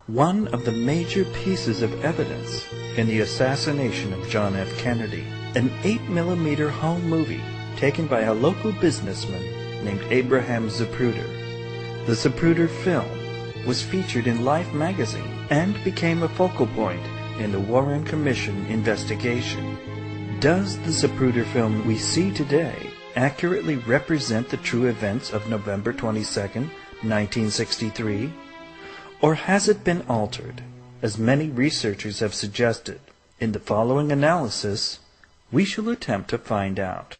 one of the major pieces of evidence in the assassination of John F. Kennedy, an 8mm home movie taken by a local businessman named Abraham Zapruder. The Zapruder Film was featured in Life magazine and became a focal point in the Warren Commission investigation. Does the Zapruder Film we see today accurately represent the true events of November 22, 1963? Or has it been altered, as many researchers have suggested? In the following analysis, we shall attempt to find out.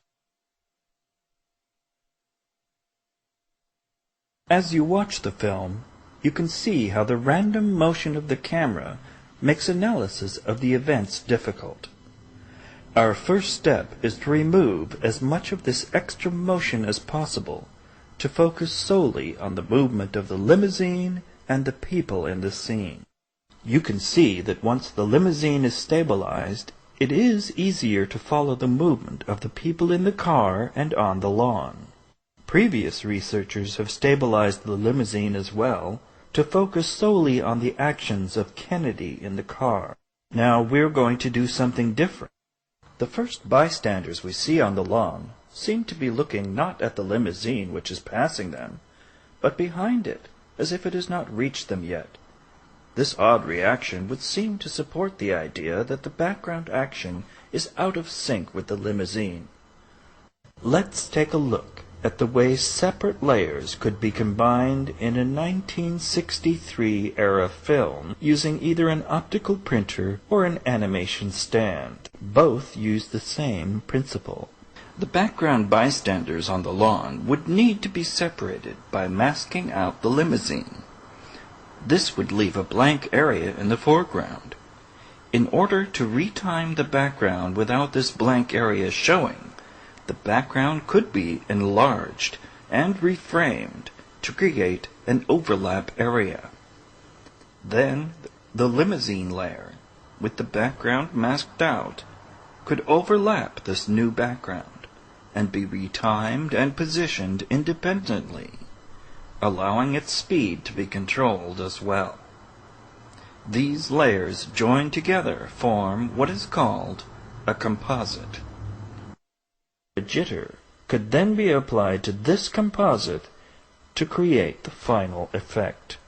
As you watch the film, you can see how the random motion of the camera makes analysis of the events difficult. Our first step is to remove as much of this extra motion as possible to focus solely on the movement of the limousine and the people in the scene. You can see that once the limousine is stabilized, it is easier to follow the movement of the people in the car and on the lawn. Previous researchers have stabilized the limousine as well to focus solely on the actions of Kennedy in the car. Now we're going to do something different. The first bystanders we see on the lawn seem to be looking not at the limousine which is passing them, but behind it, as if it has not reached them yet. This odd reaction would seem to support the idea that the background action is out of sync with the limousine. Let's take a look at the way separate layers could be combined in a 1963-era film using either an optical printer or an animation stand. Both use the same principle. The background bystanders on the lawn would need to be separated by masking out the limousine. This would leave a blank area in the foreground. In order to retime the background without this blank area showing, the background could be enlarged and reframed to create an overlap area. Then the limousine layer, with the background masked out, could overlap this new background and be retimed and positioned independently, allowing its speed to be controlled as well. These layers joined together form what is called a composite. A jitter could then be applied to this composite to create the final effect.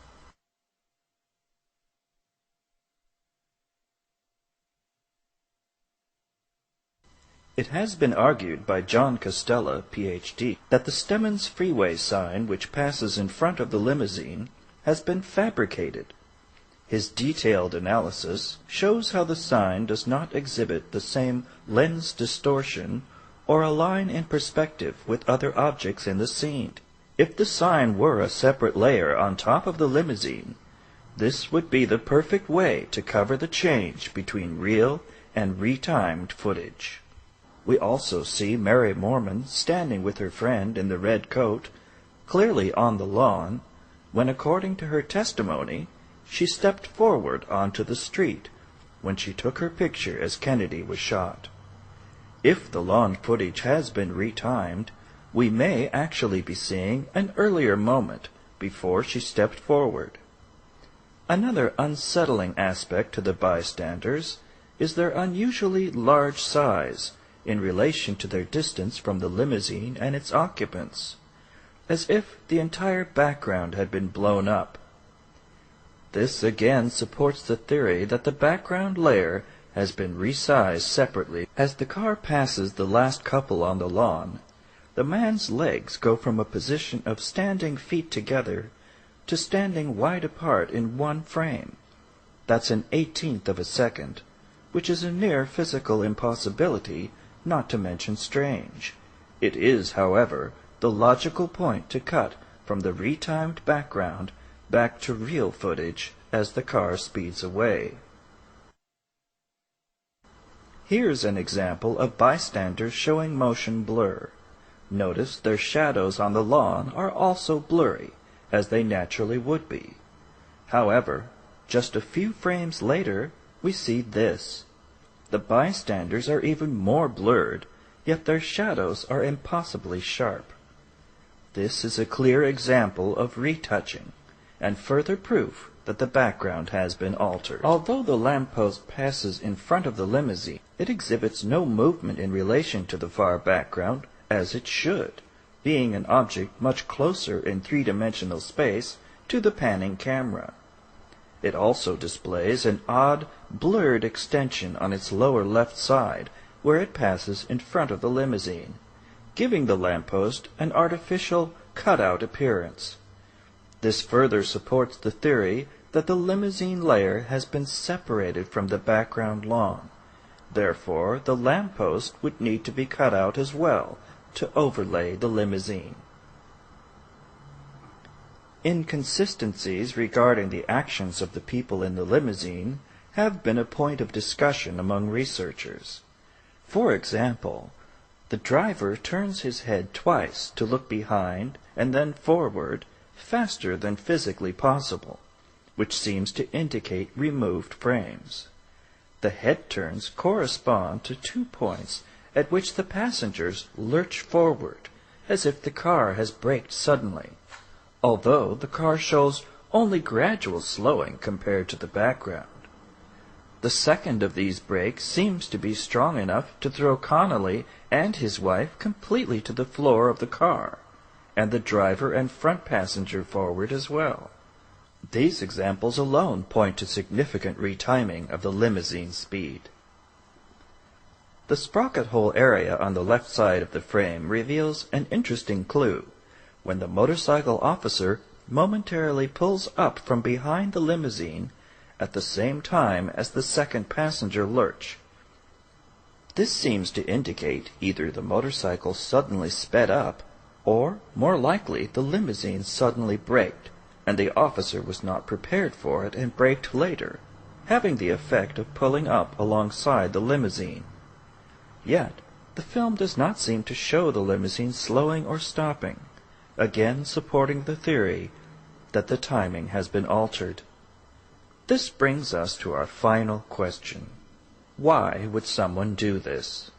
It has been argued by John Costella, Ph.D., that the Stemmons Freeway sign which passes in front of the limousine has been fabricated. His detailed analysis shows how the sign does not exhibit the same lens distortion or align in perspective with other objects in the scene. If the sign were a separate layer on top of the limousine, this would be the perfect way to cover the change between real and retimed footage. We also see Mary Mormon standing with her friend in the red coat, clearly on the lawn, when according to her testimony, she stepped forward onto the street when she took her picture as Kennedy was shot. If the lawn footage has been retimed, we may actually be seeing an earlier moment before she stepped forward. Another unsettling aspect to the bystanders is their unusually large size in relation to their distance from the limousine and its occupants, as if the entire background had been blown up. This again supports the theory that the background layer has been resized separately. As the car passes the last couple on the lawn, the man's legs go from a position of standing feet together to standing wide apart in one frame. That's an 1/18 of a second, which is a near physical impossibility, not to mention strange. It is, however, the logical point to cut from the retimed background back to real footage as the car speeds away. Here's an example of bystanders showing motion blur. Notice their shadows on the lawn are also blurry, as they naturally would be. However, just a few frames later, we see this. The bystanders are even more blurred, yet their shadows are impossibly sharp. This is a clear example of retouching, and further proof that the background has been altered. Although the lamppost passes in front of the limousine, it exhibits no movement in relation to the far background, as it should, being an object much closer in three-dimensional space to the panning camera. It also displays an odd, blurred extension on its lower left side, where it passes in front of the limousine, giving the lamppost an artificial, cut-out appearance. This further supports the theory that the limousine layer has been separated from the background lawn. Therefore, the lamppost would need to be cut out as well to overlay the limousine. Inconsistencies regarding the actions of the people in the limousine have been a point of discussion among researchers. For example, the driver turns his head twice to look behind and then forward faster than physically possible, which seems to indicate removed frames. The head turns correspond to 2 points at which the passengers lurch forward, as if the car has braked suddenly, although the car shows only gradual slowing compared to the background. The second of these brakes seems to be strong enough to throw Connolly and his wife completely to the floor of the car, and the driver and front passenger forward as well. These examples alone point to significant retiming of the limousine speed. The sprocket hole area on the left side of the frame reveals an interesting clue, when the motorcycle officer momentarily pulls up from behind the limousine at the same time as the second passenger lurch. This seems to indicate either the motorcycle suddenly sped up, or, more likely, the limousine suddenly braked, and the officer was not prepared for it and braked later, having the effect of pulling up alongside the limousine. Yet, the film does not seem to show the limousine slowing or stopping, again supporting the theory that the timing has been altered. This brings us to our final question. Why would someone do this?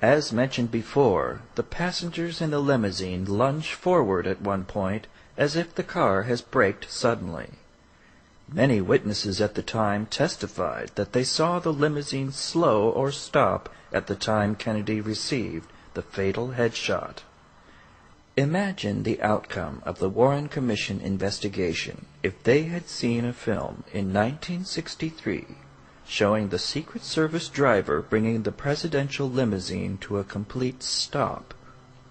As mentioned before, the passengers in the limousine lunge forward at one point as if the car has braked suddenly. Many witnesses at the time testified that they saw the limousine slow or stop at the time Kennedy received the fatal headshot. Imagine the outcome of the Warren Commission investigation if they had seen a film in 1963 showing the Secret Service driver bringing the presidential limousine to a complete stop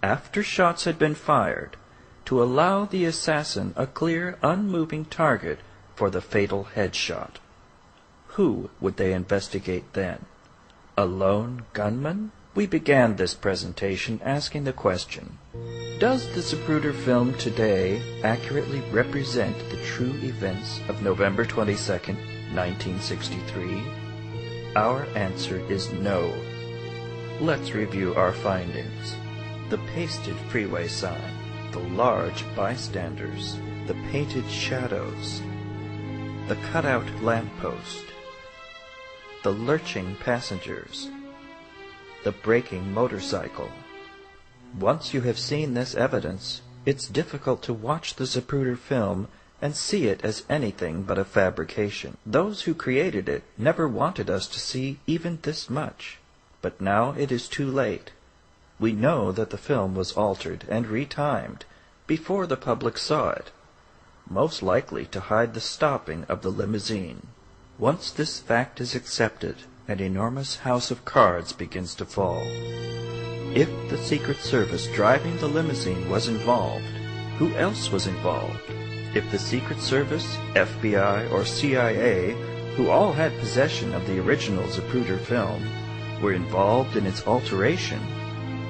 after shots had been fired to allow the assassin a clear, unmoving target for the fatal headshot. Who would they investigate then? A lone gunman? We began this presentation asking the question, does the Zapruder film today accurately represent the true events of November 22nd, 1963? Our answer is no. Let's review our findings. The pasted freeway sign, the large bystanders, the painted shadows, the cutout lamppost, the lurching passengers, the braking motorcycle. Once you have seen this evidence, it's difficult to watch the Zapruder film and see it as anything but a fabrication. Those who created it never wanted us to see even this much, but now it is too late. We know that the film was altered and retimed before the public saw it, most likely to hide the stopping of the limousine. Once this fact is accepted, an enormous house of cards begins to fall. If the Secret Service driving the limousine was involved, who else was involved? If the Secret Service, FBI, or CIA, who all had possession of the original Zapruder film, were involved in its alteration,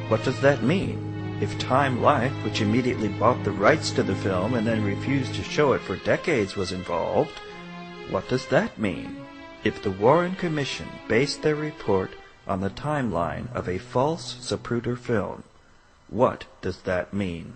what does that mean? If Time Life, which immediately bought the rights to the film and then refused to show it for decades, was involved, what does that mean? If the Warren Commission based their report on the timeline of a false Zapruder film, what does that mean?